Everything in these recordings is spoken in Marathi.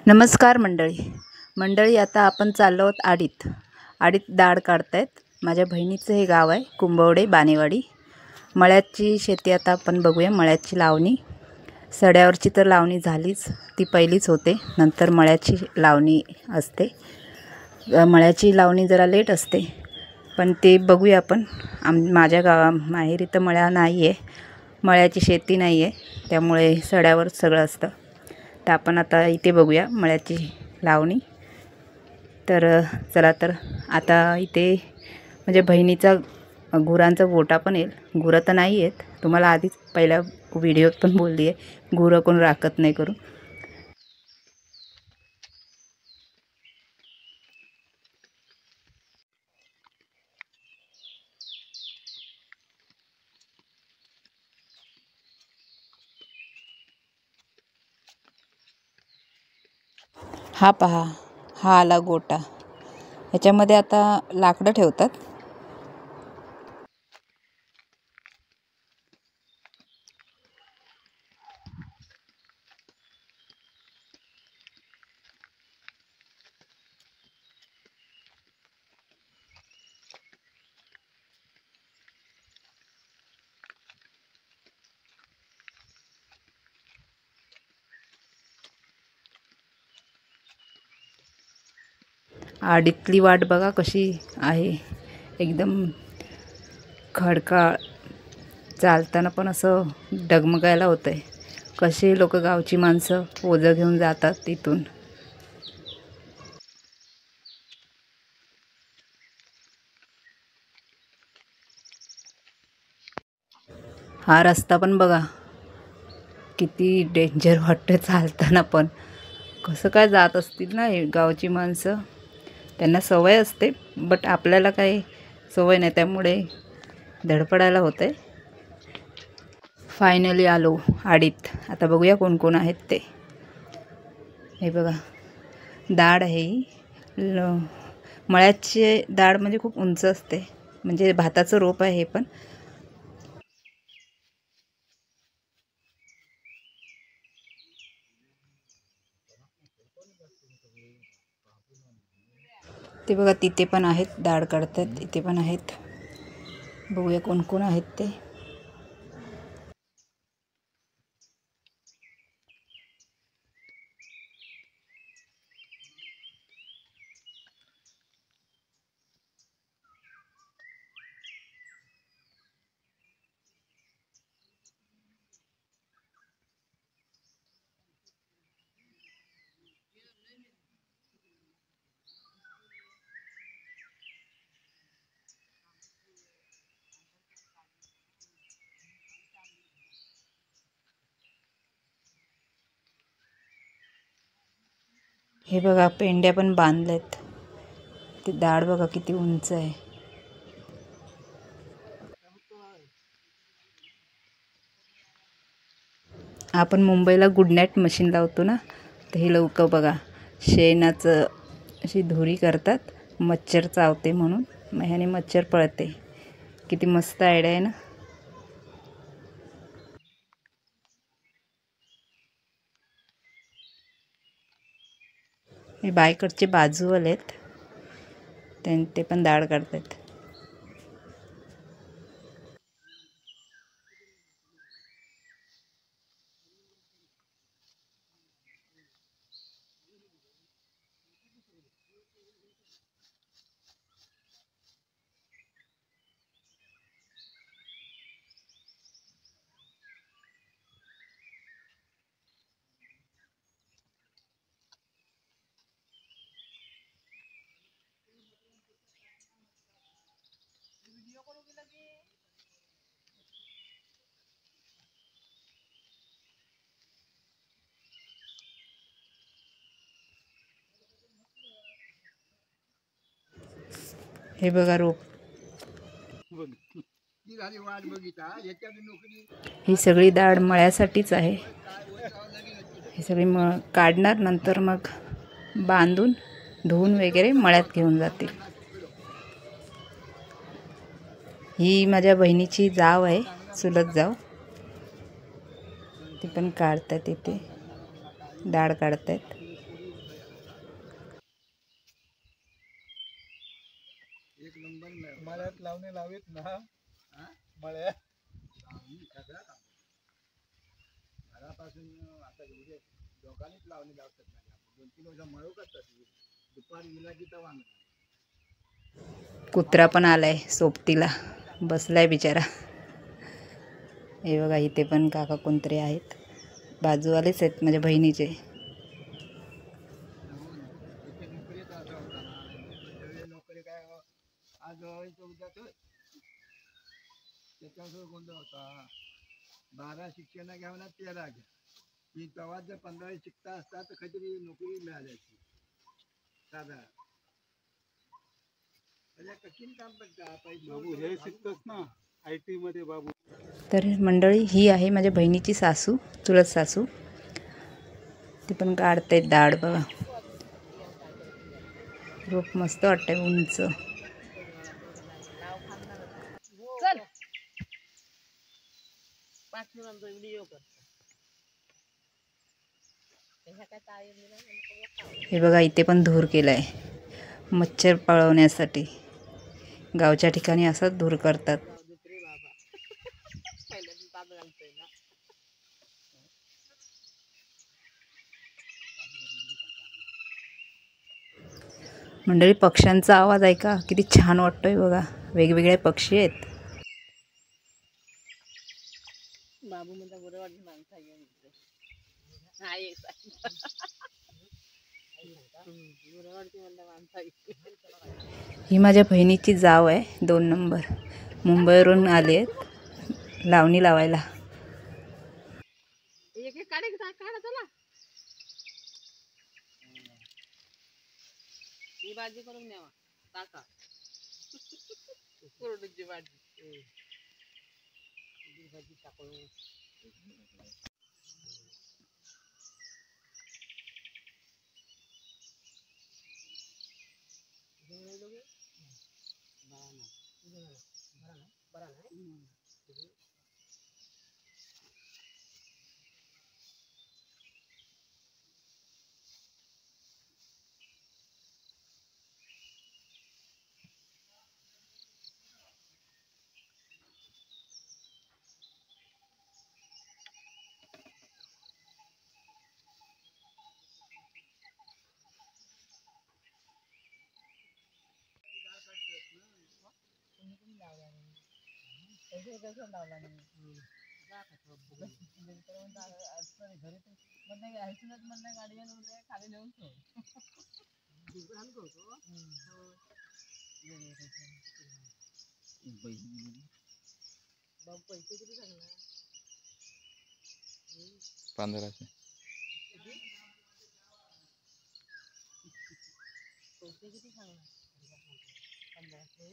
नमस्कार मंडळी, आता आपण चाललो आहोत आडीत दाढ काढतायत। माझ्या बहिणीचं हे गाव आहे कुंभवडे बानेवाडी। मळ्याची शेती आता आपण बघूया। मळ्याची लावणी, सड्यावरची तर लावणी झालीच, ती पहिलीच होते। नंतर मळ्याची लावणी असते। मळ्याची लावणी जरा लेट असते, पण ते बघूया आपण। माझ्या माहेरी तर मळ्या नाही आहे, मळ्याची शेती नाही आहे, त्यामुळे सड्यावर सगळं असतं। तर आपण आता इथे बघूया मळ्याची लावणी। तर चला, तर आता इथे म्हणजे बहिणीचा गुरांचा गोटा पण येईल। गुरं तर नाही आहेत, तुम्हाला आधीच पहिल्या व्हिडिओत पण बोलली आहे, गुरं कोण राखत नाही करून। हा पहा, हा आला गोटा। ह्याच्यामध्ये आता लाकडं ठेवतात। आडीतली वाट बघा कशी आहे, एकदम खडकाळ। चालताना पण असं डगमगायला होतंय। कसे लोक, गावची माणसं ओझं घेऊन जातात तिथून। हा रस्ता पण बघा, किती डेंजर वाटतं चालताना पण। कसं काय जात असतील ना हे गावची माणसं, त्यांना सवय असते, बट आपल्याला काही सवय नाही, त्यामुळे धडपडायला होतंय। फायनली आलो आडीत। आता बघूया कोण कोण आहेत ते। हे बघा, दाढ आहे ही। मळ्याची दाढ म्हणजे खूप उंच असते, म्हणजे भाताचं रोप आहे हे पण। ते बघा, तिथे पण आहेत, दाढ काढतात, इथे पण आहेत। बघूया कोण कोण आहेत ते। हे बघा, पेंड्या पण बांधल्यात। ते दाढ बघा किती उंच आहे। आपण मुंबईला गुड नाईट मशीन लावतो ना, तर हे लोक बघा शेणाचं अशी धुरी करतात, मच्छर चावते म्हणून। मग ह्याने मच्छर पळते। किती मस्त आयडिया आहे ना। हे बायकडचे बाजूवाले आहेत, ते पण दाढ काढतात। हे बघा रोप, ही सगळी दाढ मळ्यासाठीच आहे। ही सगळी काढणार, नंतर मग बांधून धुवून वगैरे मळ्यात घेऊन जातील। ही माझ्या बहिणीची जाव आहे, चुलत जाव। ती पण काढतात, इथे दाढ काढतात। एक नंबर मळ्यात लावणे लावेत ना मळ्यात घरापासून आता एवढे दोघांनीच लावणी लावतात नाही 2-3 वर्ष मळू करतात दुपारी गेला की तवा कुत्रा पण आलाय सोबतीला बसलाय बिचारा. हे बघा इथे पण काका कोणतरी आहेत बाजूवालेच आहेत माझ्या बहिणीचे. नोकरी काय आज उद्या त्याच्यावर गोंधळ होता 12 शिक्षण घ्यावं ना 13 घ्या मी तेव्हा जर 15 शिकता असता तर काहीतरी नोकरी मिळाली असती साधा कठीण काम बाबू हे शिकतोस ना IT मध्ये बाबू. तर मंडळी ही आहे माझ्या बहिणीची सासू चुलत सासू. ती पण काढते डाळ बघा. रोप मस्त वाटतंय उंच. हे बघा इथे पण धूर केलाय मच्छर पळवण्यासाठी. गावच्या ठिकाणी असंच धूर करतात. मंडळी पक्ष्यांचा आवाज ऐका किती छान वाटतोय बघा. वेगवेगळे पक्षी आहेत. बाबू म्हणता बरं वाटलं माणसा घेऊन ही माझ्या बहिणीची जाव आहे 2 नंबर. मुंबईवरून आली आहेत लावणी लावायला. एक एक काढा चला ही भाजी करून न्यावा टाका कोरडूची भाजी भाजी टाकून खाली नेऊन पैसे किती सांगणार 1500 पैसे किती सांगणार 1500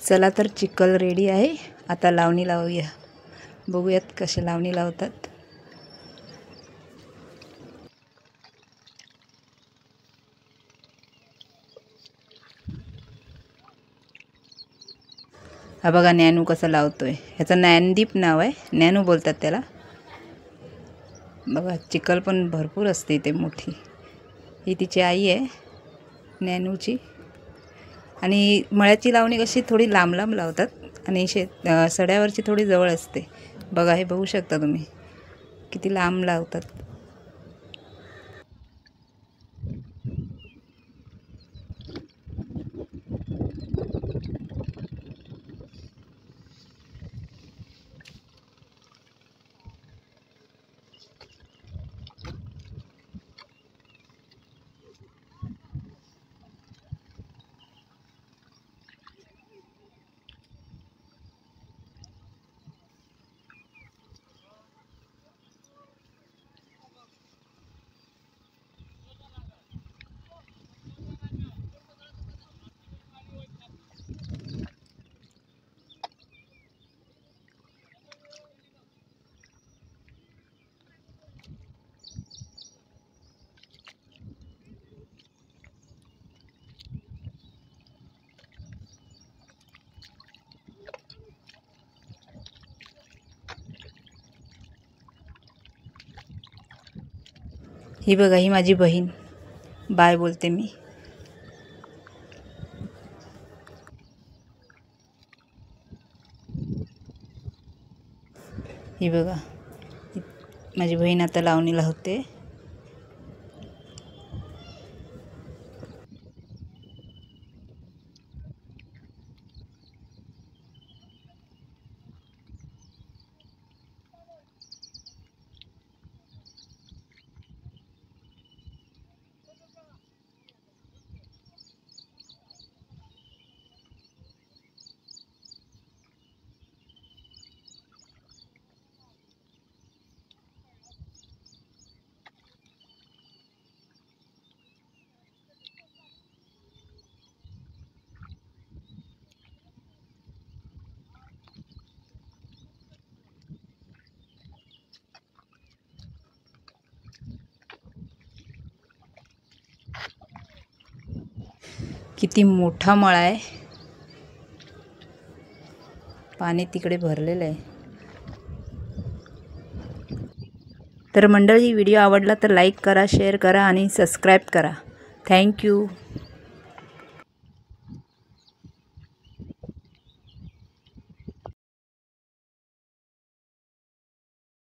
चला तर चिखल रेडी आहे. आता लावणी लावूया. बघूयात कसे लावणी लावतात. हा बघा ज्ञानू कसं लावतोय. ह्याचं ज्ञानदीप नाव आहे. ज्ञानू बोलतात त्याला. बघा चिखल पण भरपूर असते इथे मोठी. ही तिची आई आहे नॅनूची. आणि मळ्याची लावणी कशी थोडी लांब लांब लावतात आणि सड्यावरची थोडी जवळ असते. बघा हे बघू शकता तुम्ही किती लांब लावतात. ही बघा ही माझी बहीण. बाय बोलते मी. ही बघा माझी बहीण आता लावणी लावते. किती मोठा मळा आहे. पाणी तिकडे भरलेलं आहे. तर मंडळी व्हिडिओ आवडला तर लाईक करा, शेअर करा आणि सबस्क्राईब करा. थँक्यू.